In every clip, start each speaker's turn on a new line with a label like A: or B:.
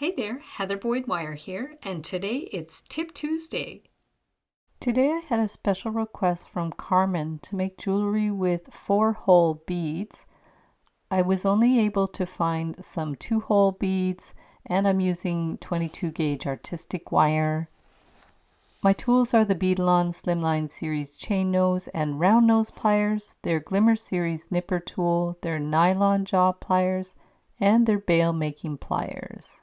A: Hey there, Heather Boyd Wire here, and today it's Tip Tuesday.
B: Today I had a special request from Carmen to make jewelry with 4-hole beads. I was only able to find some 2-hole beads, and I'm using 22 gauge artistic wire. My tools are the Beadalon Slimline Series chain nose and round nose pliers, their Glimmer Series nipper tool, their nylon jaw pliers, and their bail making pliers.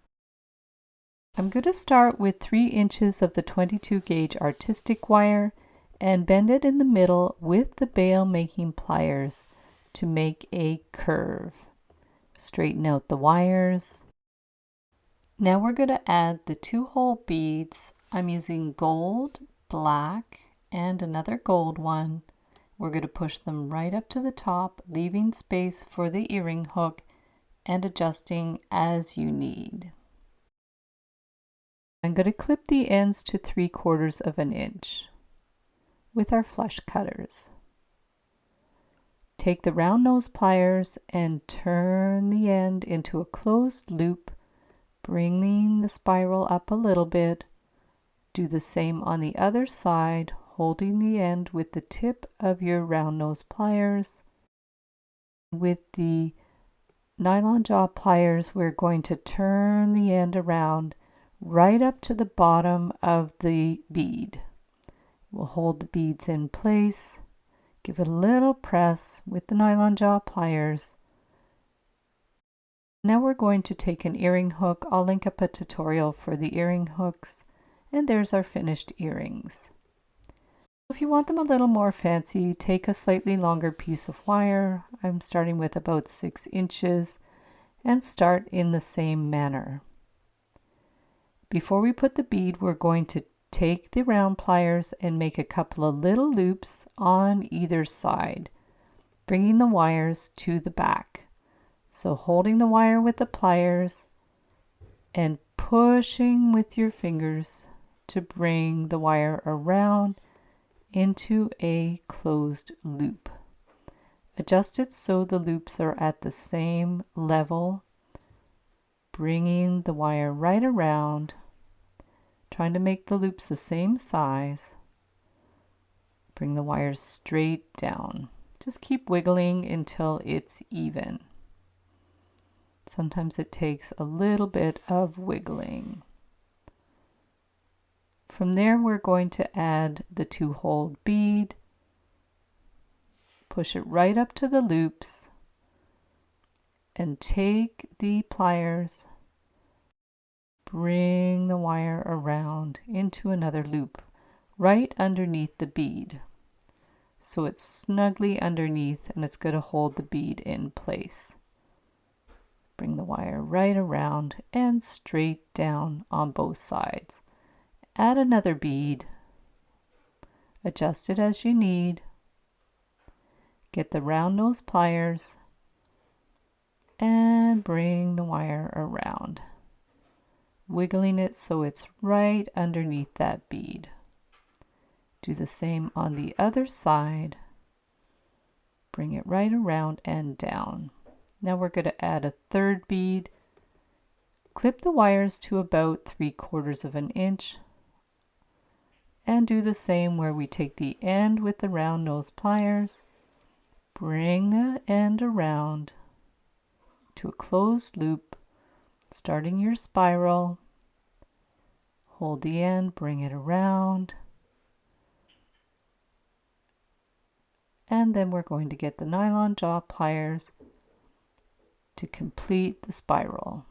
B: I'm going to start with 3 inches of the 22 gauge artistic wire and bend it in the middle with the bail making pliers to make a curve. Straighten out the wires. Now we're going to add the 2-hole beads. I'm using gold, black, and another gold one. We're going to push them right up to the top, leaving space for the earring hook and adjusting as you need. I'm going to clip the ends to 3/4 of an inch with our flush cutters. Take the round nose pliers and turn the end into a closed loop, bringing the spiral up a little bit. Do the same on the other side, holding the end with the tip of your round nose pliers. With the nylon jaw pliers, we're going to turn the end around right up to the bottom of the bead. We'll hold the beads in place, give it a little press with the nylon jaw pliers. Now we're going to take an earring hook. I'll link up a tutorial for the earring hooks, and there's our finished earrings. If you want them a little more fancy, take a slightly longer piece of wire. I'm starting with about 6 inches and start in the same manner. Before we put the bead, we're going to take the round pliers and make a couple of little loops on either side, bringing the wires to the back. So holding the wire with the pliers and pushing with your fingers to bring the wire around into a closed loop. Adjust it so the loops are at the same level, bringing the wire right around, trying to make the loops the same size. Bring the wires straight down. Just keep wiggling until it's even. Sometimes it takes a little bit of wiggling. From there, we're going to add the 2-hole bead. Push it right up to the loops and take the pliers, bring the wire around into another loop right underneath the bead. So it's snugly underneath and it's going to hold the bead in place. Bring the wire right around and straight down on both sides. Add another bead. Adjust it as you need. Get the round nose pliers and bring the wire around, wiggling it so it's right underneath that bead. Do the same on the other side. Bring it right around and down. Now we're going to add a 3rd bead. Clip the wires to about 3/4 of an inch and do the same where we take the end with the round nose pliers, bring the end around to a closed loop, starting your spiral, hold the end, bring it around, and then we're going to get the nylon jaw pliers to complete the spiral.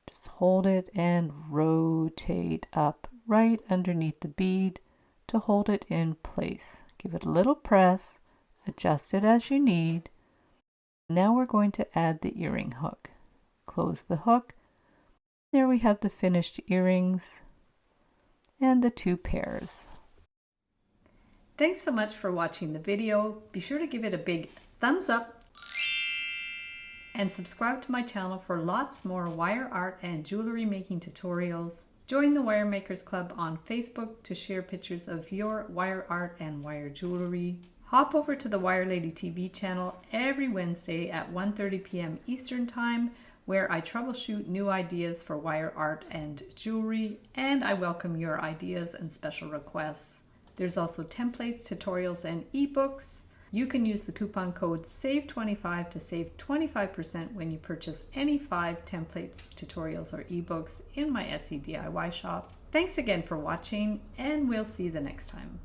B: Just hold it and rotate up right underneath the bead to hold it in place. Give it a little press, adjust it as you need. Now we're going to add the earring hook. Close the hook. There we have the finished earrings and the 2 pairs.
A: Thanks so much for watching the video. Be sure to give it a big thumbs up and subscribe to my channel for lots more wire art and jewelry making tutorials. Join the Wire Makers Club on Facebook to share pictures of your wire art and wire jewelry. Hop over to the Wire Lady TV channel every Wednesday at 1:30 p.m. Eastern Time where I troubleshoot new ideas for wire art and jewelry, and I welcome your ideas and special requests. There's also templates, tutorials, and ebooks. You can use the coupon code SAVE25 to save 25% when you purchase any 5 templates, tutorials, or ebooks in my Etsy DIY shop. Thanks again for watching, and we'll see you the next time.